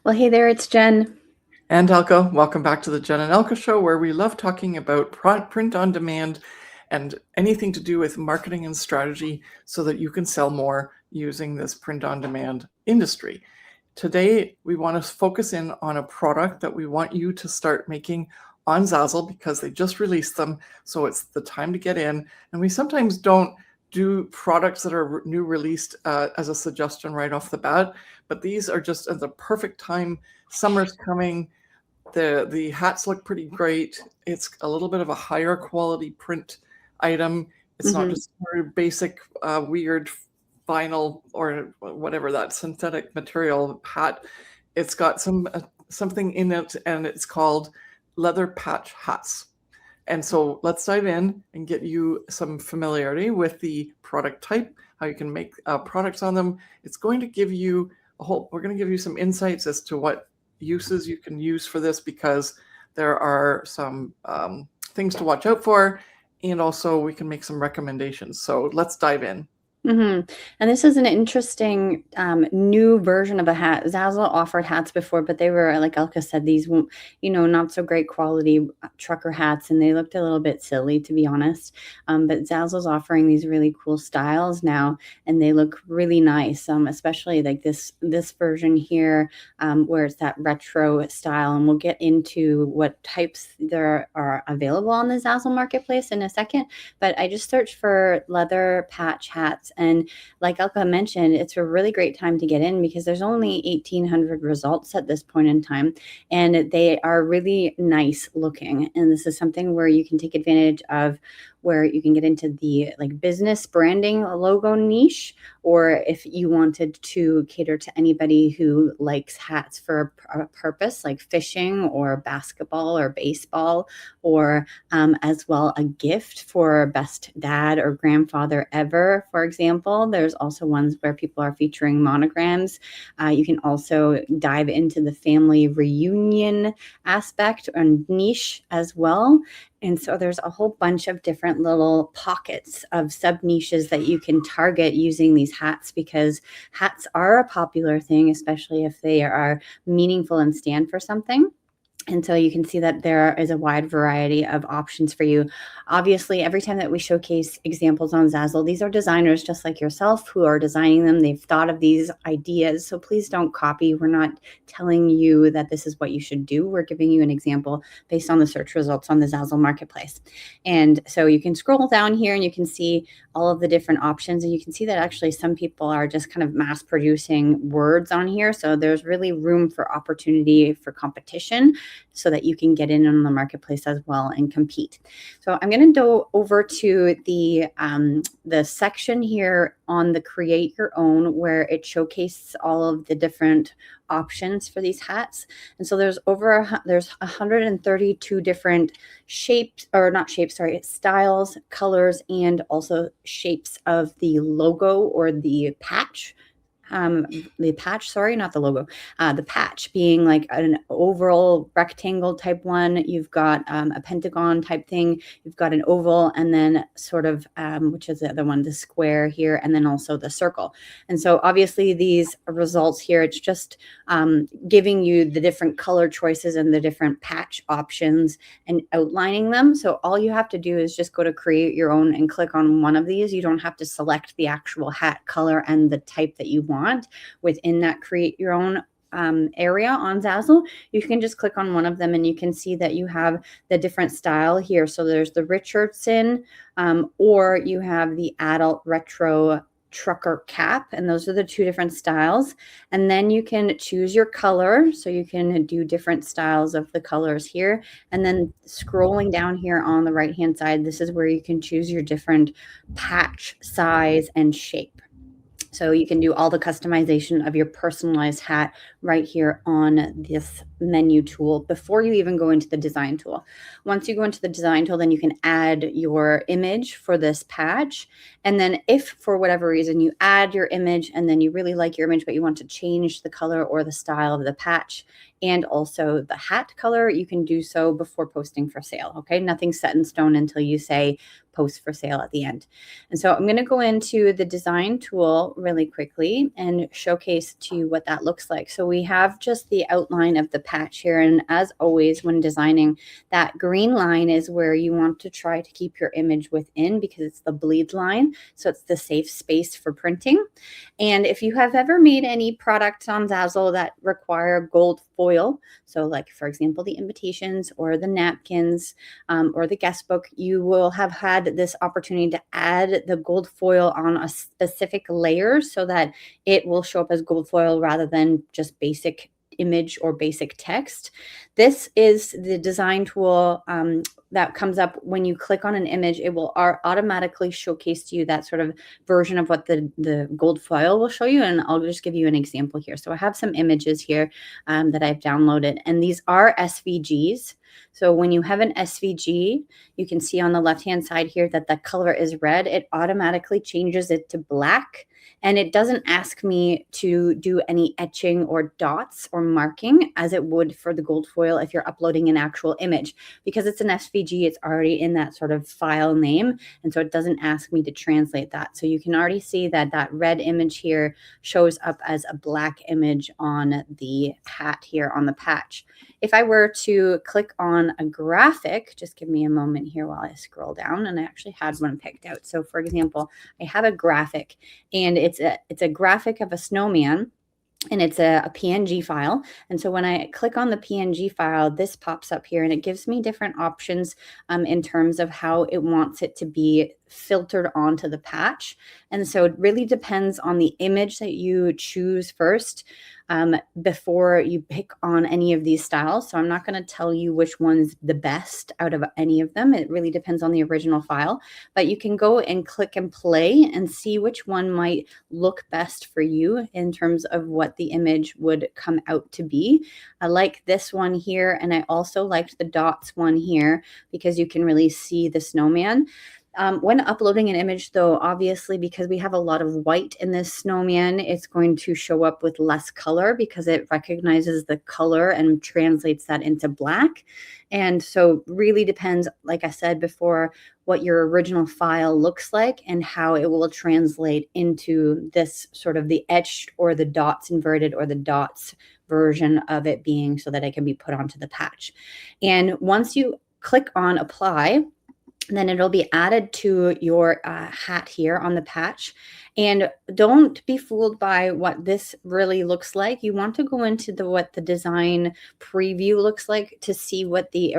Well, hey there, it's Jen. And Elke, welcome back to the Jen and Elke Show, where we love talking about print on demand and anything to do with marketing and strategy so that you can sell more using this print on demand industry. Today, we want to focus in on a product that we want you to start making on Zazzle because they just released them. So it's the time to get in. And we sometimes don't do products that are new released as a suggestion right off the bat, but these are just at the perfect time. Summer's coming. The hats look pretty great. It's a little bit of a higher quality print item. It's not hmm just basic weird vinyl or whatever that synthetic material hat. It's got something in it, and it's called leather patch hats. And so let's dive in and get you some familiarity with the product type, how you can make products on them. It's going to give you we're going to give you some insights as to what uses you can use for this, because there are some things to watch out for, and also we can make some recommendations. So let's dive in. And this is an interesting new version of a hat. Zazzle offered hats before, but they were, like Elka said, these, not so great quality trucker hats, and they looked a little bit silly, to be honest. But Zazzle's offering these really cool styles now, and they look really nice, especially like this version here, where it's that retro style. And we'll get into what types there are available on the Zazzle marketplace in a second. But I just searched for leather patch hats. And like Elka mentioned, it's a really great time to get in because there's only 1,800 results at this point in time, and they are really nice looking. And this is something where you can take advantage of, where you can get into the like business branding logo niche, or if you wanted to cater to anybody who likes hats for a purpose like fishing or basketball or baseball, or as well a gift for best dad or grandfather ever, for example. There's also ones where people are featuring monograms. You can also dive into the family reunion aspect and niche as well. And so there's a whole bunch of different little pockets of sub niches that you can target using these hats, because hats are a popular thing, especially if they are meaningful and stand for something. And so you can see that there is a wide variety of options for you. Obviously, every time that we showcase examples on Zazzle, these are designers just like yourself who are designing them. They've thought of these ideas. So please don't copy. We're not telling you that this is what you should do. We're giving you an example based on the search results on the Zazzle marketplace. And so you can scroll down here and you can see all of the different options. And you can see that actually some people are just kind of mass producing words on here. So there's really room for opportunity for competition, so that you can get in on the marketplace as well and compete. So I'm going to go over to the section here on the create your own, where it showcases all of the different options for these hats. And so there's 132 different shapes, or not shapes, sorry, styles, colors, and also shapes of the logo or the patch. Sorry, not the logo, the patch being like an oval rectangle type one. You've got a pentagon type thing. You've got an oval, and then sort of, which is the other one, the square here, and then also the circle. And so obviously these results here, it's just giving you the different color choices and the different patch options and outlining them. So all you have to do is just go to create your own and click on one of these. You don't have to select the actual hat color and the type that you want within that create your own area on Zazzle. You can just click on one of them and you can see that you have the different style here. So there's the Richardson, or you have the adult retro trucker cap, and those are the two different styles. And then you can choose your color, so you can do different styles of the colors here. And then scrolling down here on the right hand side, this is where you can choose your different patch size and shape. So you can do all the customization of your personalized hat right here on menu tool before you even go into the design tool. Once you go into the design tool, then you can add your image for this patch. And then if for whatever reason you add your image and then you really like your image, but you want to change the color or the style of the patch and also the hat color, you can do so before posting for sale. Okay. Nothing's set in stone until you say post for sale at the end. And so I'm going to go into the design tool really quickly and showcase to you what that looks like. So we have just the outline of the patch here. And as always, when designing, that green line is where you want to try to keep your image within because it's the bleed line. So it's the safe space for printing. And if you have ever made any products on Zazzle that require gold foil, so like for example, the invitations or the napkins or the guest book, you will have had this opportunity to add the gold foil on a specific layer so that it will show up as gold foil rather than just basic image or basic text. This is the design tool that comes up when you click on an image. It will automatically showcase to you that sort of version of what the gold foil will show you. And I'll just give you an example here. So I have some images here that I've downloaded, and these are SVGs. So when you have an SVG, you can see on the left-hand side here that the color is red. It automatically changes it to black. And it doesn't ask me to do any etching or dots or marking as it would for the gold foil if you're uploading an actual image. Because it's an SVG, it's already in that sort of file name. And so it doesn't ask me to translate that. So you can already see that that red image here shows up as a black image on the hat here on the patch. If I were to click on a graphic, just give me a moment here while I scroll down, and I actually had one picked out. So for example, I have a graphic, and it's a graphic of a snowman, and it's a PNG file. And so when I click on the PNG file, this pops up here and it gives me different options in terms of how it wants it to be filtered onto the patch. And so it really depends on the image that you choose first before you pick on any of these styles. So I'm not going to tell you which one's the best out of any of them. It really depends on the original file, but you can go and click and play and see which one might look best for you in terms of what the image would come out to be. I like this one here, and I also liked the dots one here because you can really see the snowman. When uploading an image, though, obviously, because we have a lot of white in this snowman, it's going to show up with less color because it recognizes the color and translates that into black. And so really depends, like I said before, what your original file looks like and how it will translate into this sort of the etched or the dots inverted or the dots version of it being so that it can be put onto the patch. And once you click on apply, then it'll be added to your hat here on the patch. And don't be fooled by what this really looks like. You want to go into what the design preview looks like to see what the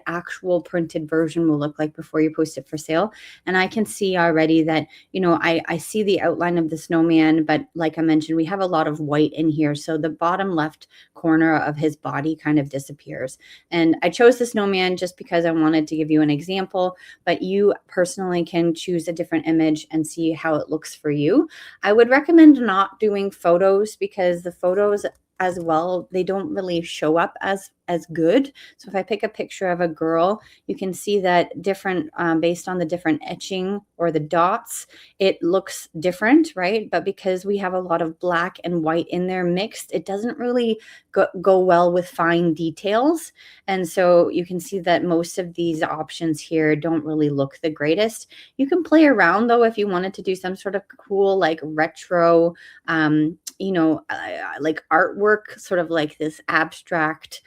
actual printed version will look like before you post it for sale. And I can see already that, you know, I see the outline of the snowman, but like I mentioned, we have a lot of white in here. So the bottom left corner of his body kind of disappears. And I chose the snowman just because I wanted to give you an example, but you personally can choose a different image and see how it looks for you. I would recommend not doing photos because the photos as well, they don't really show up as good. So if I pick a picture of a girl, you can see that different based on the different etching or the dots, it looks different, right? But because we have a lot of black and white in there mixed, it doesn't really go well with fine details. And so you can see that most of these options here don't really look the greatest. You can play around though if you wanted to do some sort of cool like retro, you know, like artwork, sort of like this abstract,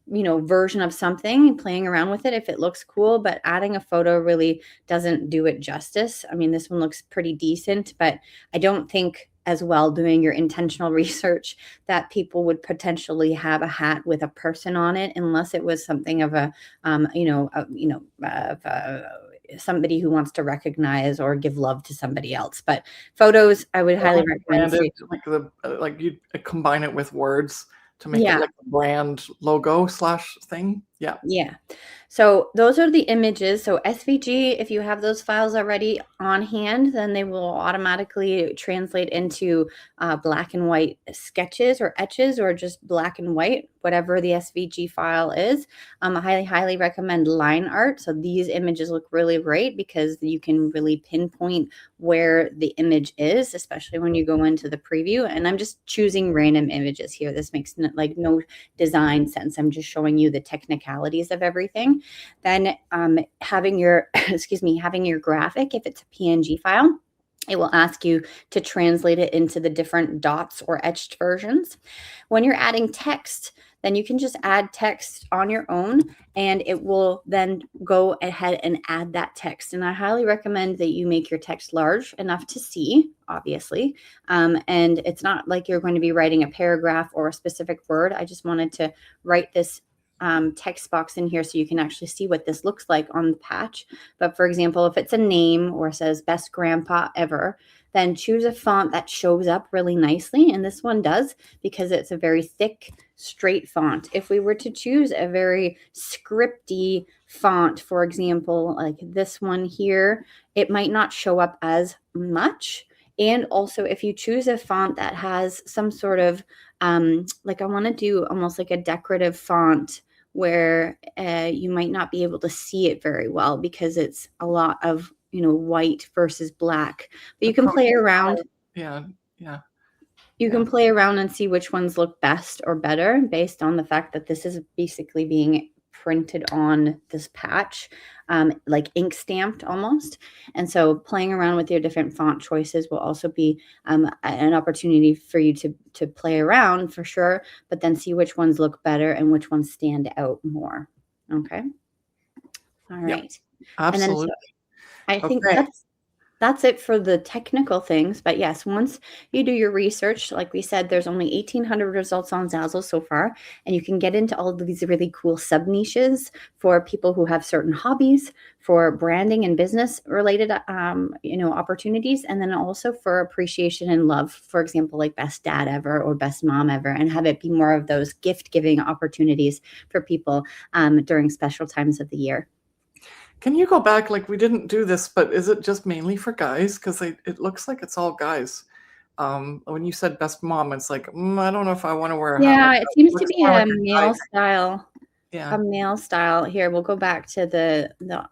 you know, version of something, playing around with it if it looks cool, but adding a photo really doesn't do it justice. I mean, this one looks pretty decent, but I don't think as well doing your intentional research that people would potentially have a hat with a person on it unless it was something of a, somebody who wants to recognize or give love to somebody else. But photos, I would highly recommend. Branded, like you combine it with words to make it Yeah. like a brand logo slash thing. Yeah. Yeah. So those are the images. So SVG, if you have those files already on hand, then they will automatically translate into black and white sketches or etches, or just black and white, whatever the SVG file is. I highly, highly recommend line art. So these images look really great because you can really pinpoint where the image is, especially when you go into the preview. And I'm just choosing random images here. This makes like no design sense. I'm just showing you the technicalities of everything. Then having your, excuse me, having your graphic, if it's a PNG file, it will ask you to translate it into the different dots or etched versions. When you're adding text, then you can just add text on your own, and it will then go ahead and add that text. And I highly recommend that you make your text large enough to see, obviously. And it's not like you're going to be writing a paragraph or a specific word. I just wanted to write this text box in here so you can actually see what this looks like on the patch. But for example, if it's a name or says best grandpa ever, then choose a font that shows up really nicely. And this one does, because it's a very thick, straight font. If we were to choose a very scripty font, for example, like this one here, it might not show up as much. And also, if you choose a font that has some sort of, like I want to do almost like a decorative font where you might not be able to see it very well because it's a lot of, white versus black. But The you can play profile. around. Yeah. Yeah. You Yeah. can play around and see which ones look best or better based on the fact that this is basically being printed on this patch, like ink stamped almost. And so playing around with your different font choices will also be an opportunity for you to play around for sure, but then see which ones look better and which ones stand out more. Okay. All Yeah. right. And then so Absolutely. I think Okay. that's it for the technical things. But yes, once you do your research, like we said, there's only 1,800 results on Zazzle so far, and you can get into all of these really cool sub niches for people who have certain hobbies, for branding and business related, opportunities, and then also for appreciation and love. For example, like best dad ever or best mom ever, and have it be more of those gift giving opportunities for people during special times of the year. Can you go back? Like, we didn't do this, but is it just mainly for guys? Because it looks like it's all guys. When you said best mom, it's like, I don't know if I want to wear a hat like Yeah, it that. It seems to looks be more a like a guy male thing. style. A Yeah. male style. Here, we'll go back to the Yeah.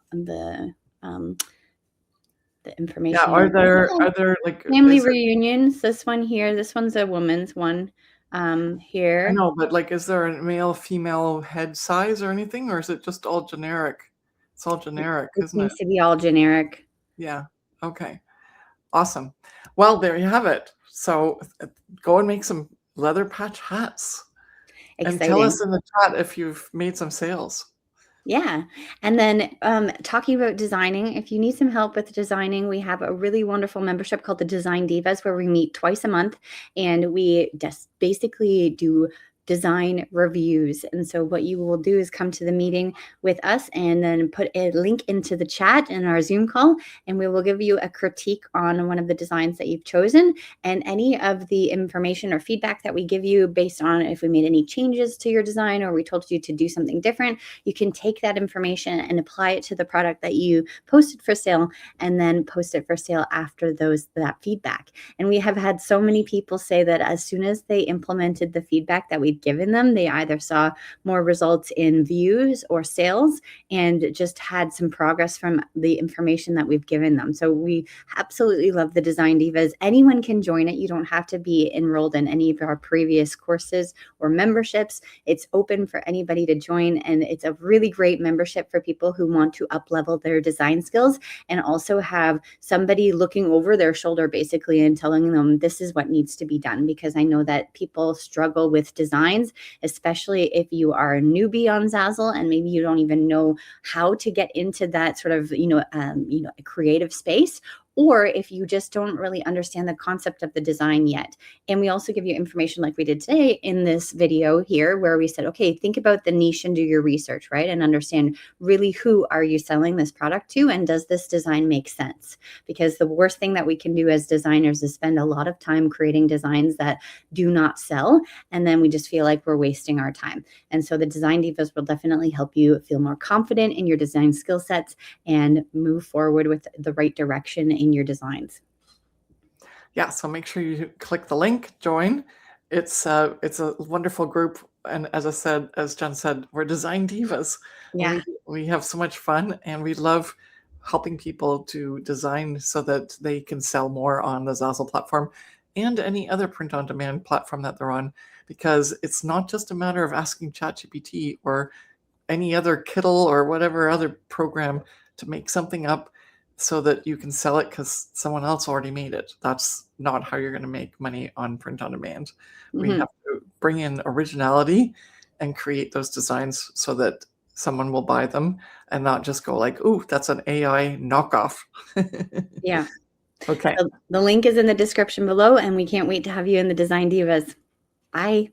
information Are here. there Yeah, are there like family is it reunions. This one here. This one's a woman's one. I Here. know, but like is there a male female head size or anything, or is it just all generic? It's all generic, It isn't it? seems to be all generic. Yeah. Okay. Awesome. Well, there you have it. So go and make some leather patch hats and tell us Exciting. in the chat if you've made some sales. Yeah. And then talking about designing, if you need some help with designing, we have a really wonderful membership called the Design Divas where we meet twice a month and we just basically do design reviews. And so what you will do is come to the meeting with us and then put a link into the chat in our Zoom call, and we will give you a critique on one of the designs that you've chosen, and any of the information or feedback that we give you based on if we made any changes to your design or we told you to do something different. You can take that information and apply it to the product that you posted for sale, and then post it for sale after that feedback. And we have had so many people say that as soon as they implemented the feedback that we'd given them, they either saw more results in views or sales and just had some progress from the information that we've given them. So we absolutely love the Design Divas. Anyone can join it. You don't have to be enrolled in any of our previous courses or memberships. It's open for anybody to join, and it's a really great membership for people who want to up-level their design skills and also have somebody looking over their shoulder basically and telling them this is what needs to be done, because I know that people struggle with designs, especially if you are a newbie on Zazzle and maybe you don't even know how to get into that sort of a creative space, or if you just don't really understand the concept of the design yet. And we also give you information like we did today in this video here, where we said, okay, think about the niche and do your research, right? And understand really who are you selling this product to, and does this design make sense? Because the worst thing that we can do as designers is spend a lot of time creating designs that do not sell, and then we just feel like we're wasting our time. And so the Design Divas will definitely help you feel more confident in your design skill sets and move forward with the right direction in your designs. Yeah, so make sure you click the link, join. It's a wonderful group, and as Jen said, we're design divas. Yeah. We have so much fun, and we love helping people to design so that they can sell more on the Zazzle platform and any other print-on-demand platform that they're on, because it's not just a matter of asking ChatGPT or any other Kittle or whatever other program to make something up so that you can sell it because someone else already made it. That's not how you're going to make money on print on demand. We Mm-hmm. have to bring in originality and create those designs so that someone will buy them and not just go like, ooh, that's an AI knockoff. Yeah. Okay. So the link is in the description below, and we can't wait to have you in the Design Divas. Bye.